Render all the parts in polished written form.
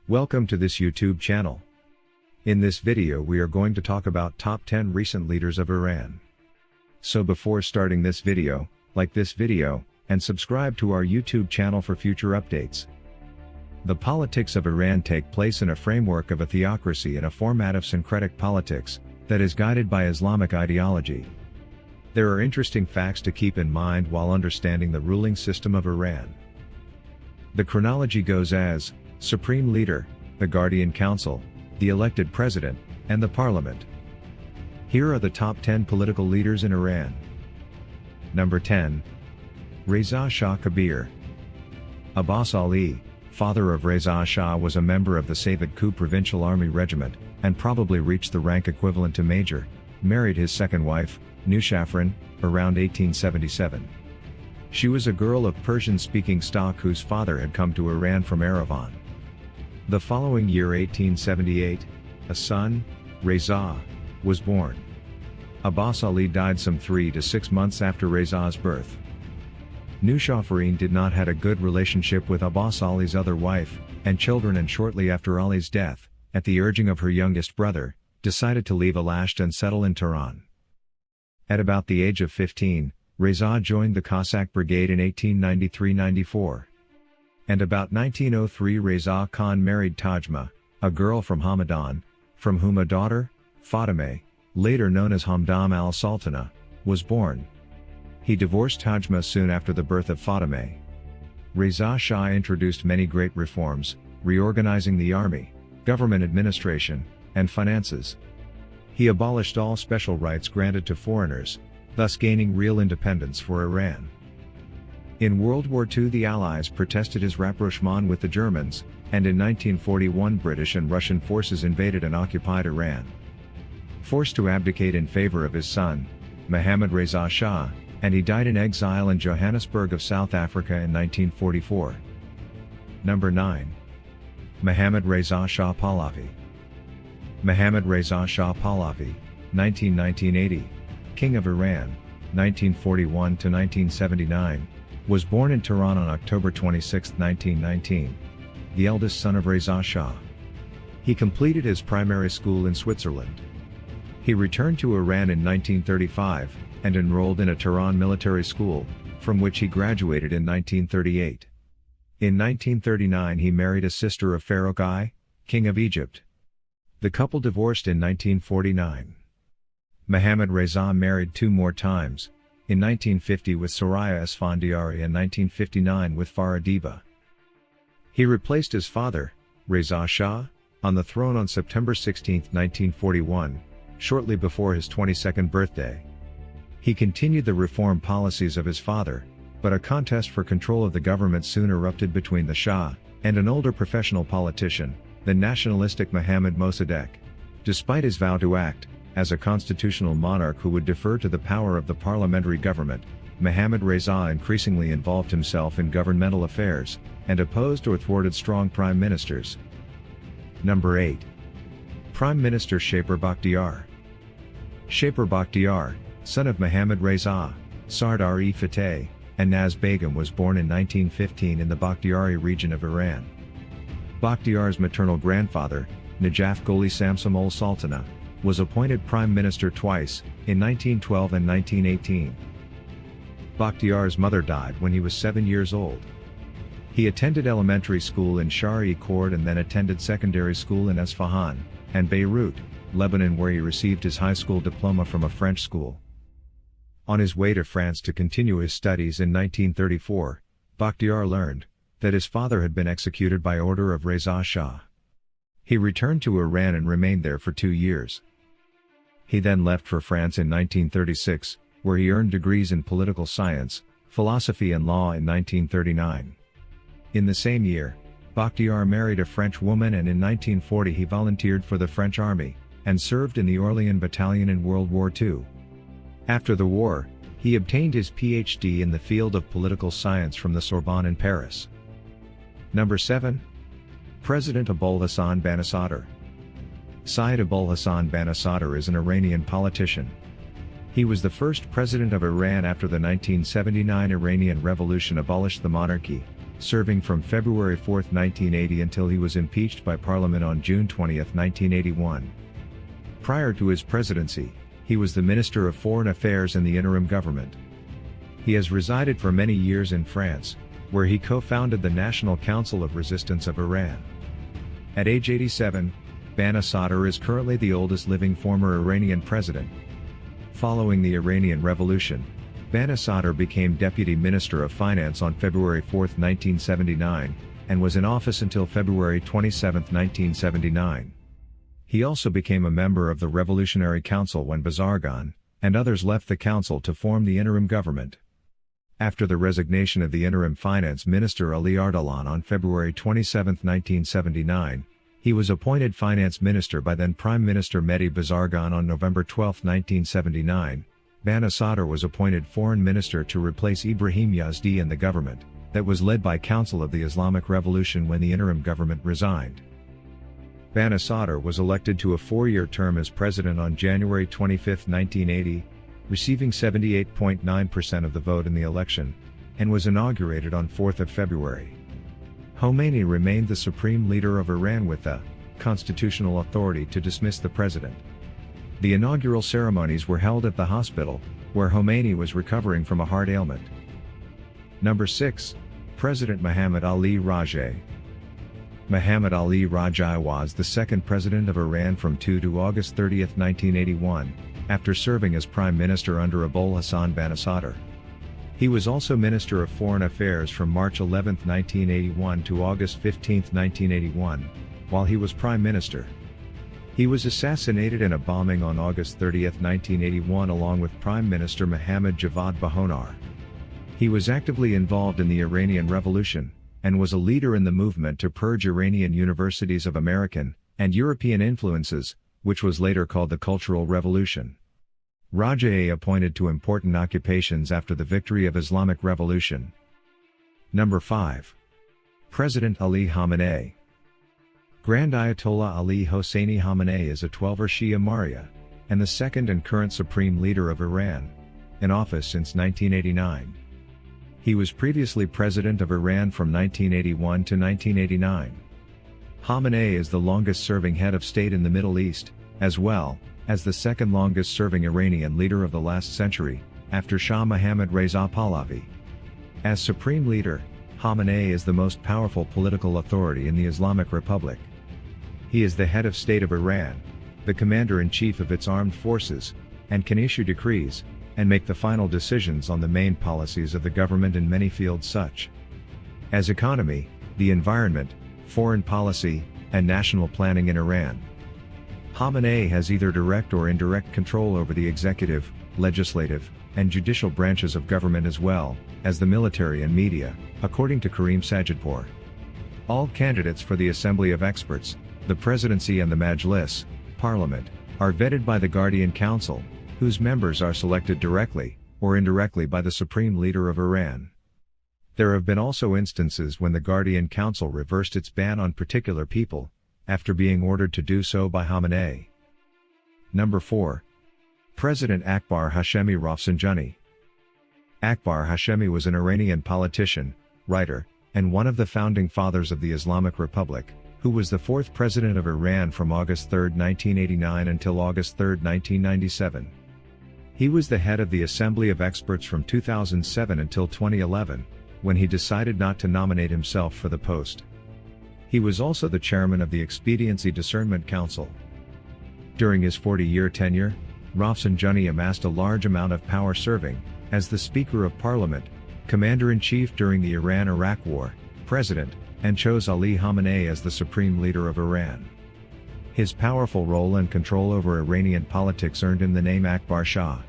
Welcome to this YouTube channel. In this video we are going to talk about top 10 recent leaders of Iran. So before starting this video, like this video, and subscribe to our YouTube channel for future updates. The politics of Iran take place in a framework of a theocracy and a format of syncretic politics, that is guided by Islamic ideology. There are interesting facts to keep in mind while understanding the ruling system of Iran. The chronology goes as: Supreme Leader, the Guardian Council, the elected President, and the Parliament. Here are the top 10 political leaders in Iran. Number 10. Reza Shah Kabir. Abbas Ali, father of Reza Shah, was a member of the Savid Coup Provincial Army Regiment, and probably reached the rank equivalent to major, married his second wife, Nusafran, around 1877. She was a girl of Persian-speaking stock whose father had come to Iran from Yerevan. The following year, 1878, a son, Reza, was born. Abbas Ali died some 3 to 6 months after Reza's birth. Nusafran did not had a good relationship with Abbas Ali's other wife and children, and shortly after Ali's death, at the urging of her youngest brother, decided to leave Alasht and settle in Tehran. At about the age of 15, Reza joined the Cossack Brigade in 1893-94. And about 1903 Reza Khan married Tajma, a girl from Hamadan, from whom a daughter, Fatimeh, later known as Hamdam al-Sultana, was born. He divorced Tajma soon after the birth of Fatimeh. Reza Shah introduced many great reforms, reorganizing the army, government administration, and finances. He abolished all special rights granted to foreigners, thus gaining real independence for Iran. In World War II the Allies protested his rapprochement with the Germans, and in 1941 British and Russian forces invaded and occupied Iran. Forced to abdicate in favor of his son, Mohammadreza Shah, and he died in exile in Johannesburg of South Africa in 1944. Number 9. Mohammadreza Shah Pahlavi. Mohammadreza Shah Pahlavi, 1919-80, King of Iran, 1941 to 1979, was born in Tehran on October 26, 1919, the eldest son of Reza Shah. He completed his primary school in Switzerland. He returned to Iran in 1935, and enrolled in a Tehran military school, from which he graduated in 1938. In 1939 he married a sister of Pharaoh I, King of Egypt. The couple divorced in 1949. Mohammadreza married 2 more times, in 1950 with Soraya Esfandiari and 1959 with Farah Diba. He replaced his father, Reza Shah, on the throne on September 16, 1941, shortly before his 22nd birthday. He continued the reform policies of his father, but a contest for control of the government soon erupted between the Shah and an older professional politician, the nationalistic Mohammad Mossadegh. Despite his vow to act as a constitutional monarch who would defer to the power of the parliamentary government, Mohammadreza increasingly involved himself in governmental affairs, and opposed or thwarted strong prime ministers. Number 8. Prime Minister Shapur Bakhtiar. Shapur Bakhtiar, son of Mohammadreza, Sardar-e-Fateh, and Naz Begum, was born in 1915 in the Bakhtiari region of Iran. Bakhtiar's maternal grandfather, Najaf Gholi Samsam ol Sultana, was appointed prime minister twice, in 1912 and 1918. Bakhtiar's mother died when he was 7 years old. He attended elementary school in Shahri-Khord and then attended secondary school in Esfahan and Beirut, Lebanon, where he received his high school diploma from a French school. On his way to France to continue his studies in 1934, Bakhtiar learned that his father had been executed by order of Reza Shah. He returned to Iran and remained there for 2 years. He then left for France in 1936, where he earned degrees in political science, philosophy and law in 1939. In the same year, Bakhtiar married a French woman, and in 1940 he volunteered for the French army, and served in the Orléans Battalion in World War II. After the war, he obtained his PhD in the field of political science from the Sorbonne in Paris. Number 7. President Abolhassan Banisadr. Syed Abolhassan Banisadr is an Iranian politician. He was the first president of Iran after the 1979 Iranian Revolution abolished the monarchy, serving from February 4, 1980 until he was impeached by Parliament on June 20, 1981. Prior to his presidency, he was the Minister of Foreign Affairs in the interim government. He has resided for many years in France, where he co-founded the National Council of Resistance of Iran. At age 87, Banisadr is currently the oldest living former Iranian president. Following the Iranian Revolution, Banisadr became Deputy Minister of Finance on February 4, 1979, and was in office until February 27, 1979. He also became a member of the Revolutionary Council when Bazargan and others left the council to form the interim government. After the resignation of the interim finance minister Ali Ardalan on February 27, 1979, he was appointed finance minister by then Prime Minister Mehdi Bazargan on November 12, 1979. Banisadr was appointed foreign minister to replace Ibrahim Yazdi in the government that was led by Council of the Islamic Revolution when the interim government resigned. Banisadr was elected to a 4-year term as president on January 25, 1980, receiving 78.9% of the vote in the election, and was inaugurated on 4 February. Khomeini remained the supreme leader of Iran with the constitutional authority to dismiss the president. The inaugural ceremonies were held at the hospital, where Khomeini was recovering from a heart ailment. Number 6. President Mohammad-Ali Rajai. Mohammad-Ali Rajai was the second president of Iran from 2 to August 30, 1981, after serving as Prime Minister under Abolhassan Banisadr. He was also Minister of Foreign Affairs from March 11, 1981 to August 15, 1981, while he was Prime Minister. He was assassinated in a bombing on August 30, 1981 along with Prime Minister Mohammad Javad Bahonar. He was actively involved in the Iranian Revolution, and was a leader in the movement to purge Iranian universities of American and European influences, which was later called the Cultural Revolution. Rajai appointed to important occupations after the victory of Islamic Revolution. Number 5. President Ali Khamenei. Grand Ayatollah Ali Hosseini Khamenei is a 12er Shia Marja, and the second and current supreme leader of Iran, in office since 1989. He was previously president of Iran from 1981 to 1989. Khamenei is the longest-serving head of state in the Middle East, as well as the second longest-serving Iranian leader of the last century, after Shah Mohammad Reza Pahlavi. As supreme leader, Khamenei is the most powerful political authority in the Islamic Republic. He is the head of state of Iran, the commander-in-chief of its armed forces, and can issue decrees and make the final decisions on the main policies of the government in many fields such as economy, the environment, foreign policy, and national planning in Iran. Khamenei has either direct or indirect control over the executive, legislative, and judicial branches of government as well as the military and media, according to Karim Sajidpour. All candidates for the Assembly of Experts, the Presidency and the Majlis, Parliament, are vetted by the Guardian Council, whose members are selected directly or indirectly by the Supreme Leader of Iran. There have been also instances when the Guardian Council reversed its ban on particular people, after being ordered to do so by Khamenei. Number 4. President Akbar Hashemi Rafsanjani. Akbar Hashemi was an Iranian politician, writer, and one of the founding fathers of the Islamic Republic, who was the fourth president of Iran from August 3, 1989 until August 3, 1997. He was the head of the Assembly of Experts from 2007 until 2011, when he decided not to nominate himself for the post. He was also the chairman of the Expediency Discernment Council. During his 40-year tenure, Rafsanjani amassed a large amount of power serving as the Speaker of Parliament, Commander-in-Chief during the Iran-Iraq War, President, and chose Ali Khamenei as the Supreme Leader of Iran. His powerful role and control over Iranian politics earned him the name Akbar Shah.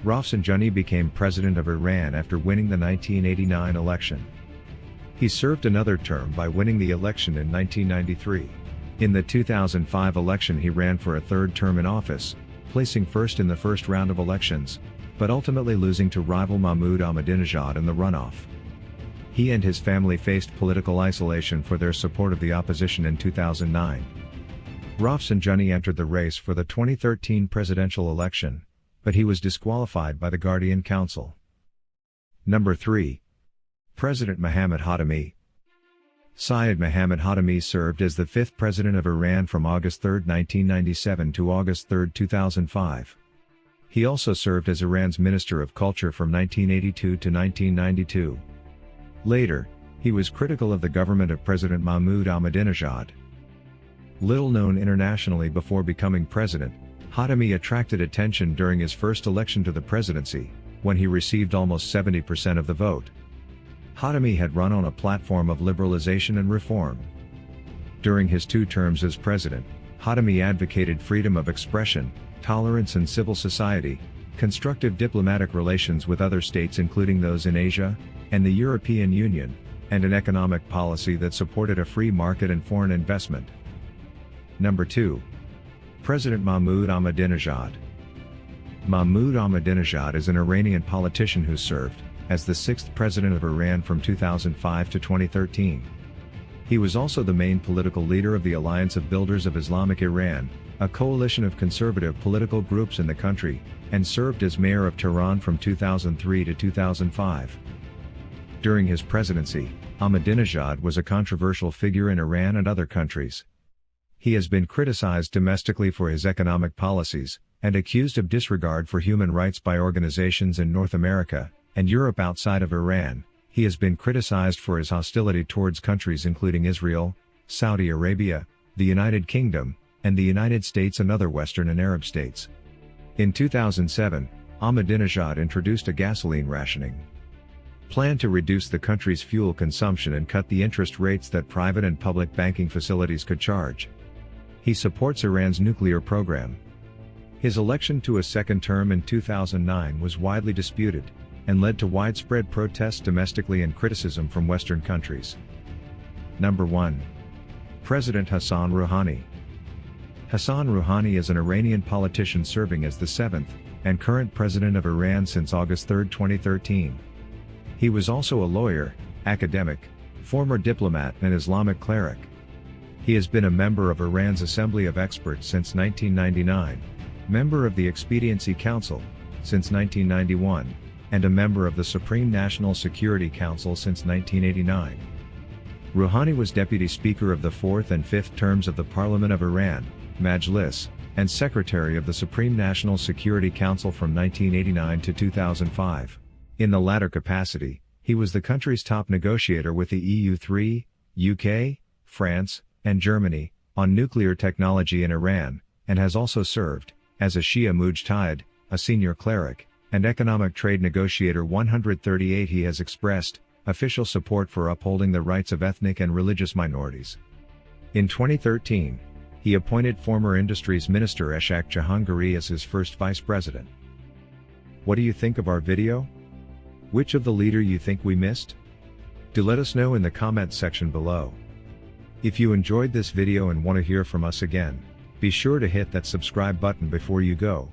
Rafsanjani became President of Iran after winning the 1989 election. He served another term by winning the election in 1993. In the 2005 election he ran for a third term in office, placing first in the first round of elections, but ultimately losing to rival Mahmoud Ahmadinejad in the runoff. He and his family faced political isolation for their support of the opposition in 2009. Rafsanjani entered the race for the 2013 presidential election, but he was disqualified by the Guardian Council. Number 3. President Mohammad Khatami. Syed Mohammad Khatami served as the 5th President of Iran from August 3, 1997 to August 3, 2005. He also served as Iran's Minister of Culture from 1982 to 1992. Later, he was critical of the government of President Mahmoud Ahmadinejad. Little known internationally before becoming president, Khatami attracted attention during his first election to the presidency, when he received almost 70% of the vote. Khatami had run on a platform of liberalization and reform. During his 2 terms as president, Khatami advocated freedom of expression, tolerance in civil society, constructive diplomatic relations with other states including those in Asia, and the European Union, and an economic policy that supported a free market and foreign investment. Number 2. President Mahmoud Ahmadinejad. Mahmoud Ahmadinejad is an Iranian politician who served as the 6th President of Iran from 2005 to 2013. He was also the main political leader of the Alliance of Builders of Islamic Iran, a coalition of conservative political groups in the country, and served as mayor of Tehran from 2003 to 2005. During his presidency, Ahmadinejad was a controversial figure in Iran and other countries. He has been criticized domestically for his economic policies, and accused of disregard for human rights by organizations in North America and Europe outside of Iran. He has been criticized for his hostility towards countries including Israel, Saudi Arabia, the United Kingdom, and the United States and other Western and Arab states. In 2007, Ahmadinejad introduced a gasoline rationing plan to reduce the country's fuel consumption and cut the interest rates that private and public banking facilities could charge. He supports Iran's nuclear program. His election to a second term in 2009 was widely disputed, and led to widespread protests domestically and criticism from Western countries. Number 1. President Hassan Rouhani. Hassan Rouhani is an Iranian politician serving as the 7th and current president of Iran since August 3, 2013. He was also a lawyer, academic, former diplomat and Islamic cleric. He has been a member of Iran's Assembly of Experts since 1999, member of the Expediency Council since 1991, and a member of the Supreme National Security Council since 1989. Rouhani was Deputy Speaker of the 4th and 5th terms of the Parliament of Iran, Majlis, and Secretary of the Supreme National Security Council from 1989 to 2005. In the latter capacity, he was the country's top negotiator with the EU3, UK, France, and Germany, on nuclear technology in Iran, and has also served as a Shia Mujtahid, a senior cleric, and economic trade negotiator 138. He has expressed official support for upholding the rights of ethnic and religious minorities. In 2013, he appointed former Industries Minister Eshaq Jahangiri as his first vice president. What do you think of our video? Which of the leader you think we missed? Do let us know in the comment section below. If you enjoyed this video and want to hear from us again, be sure to hit that subscribe button before you go.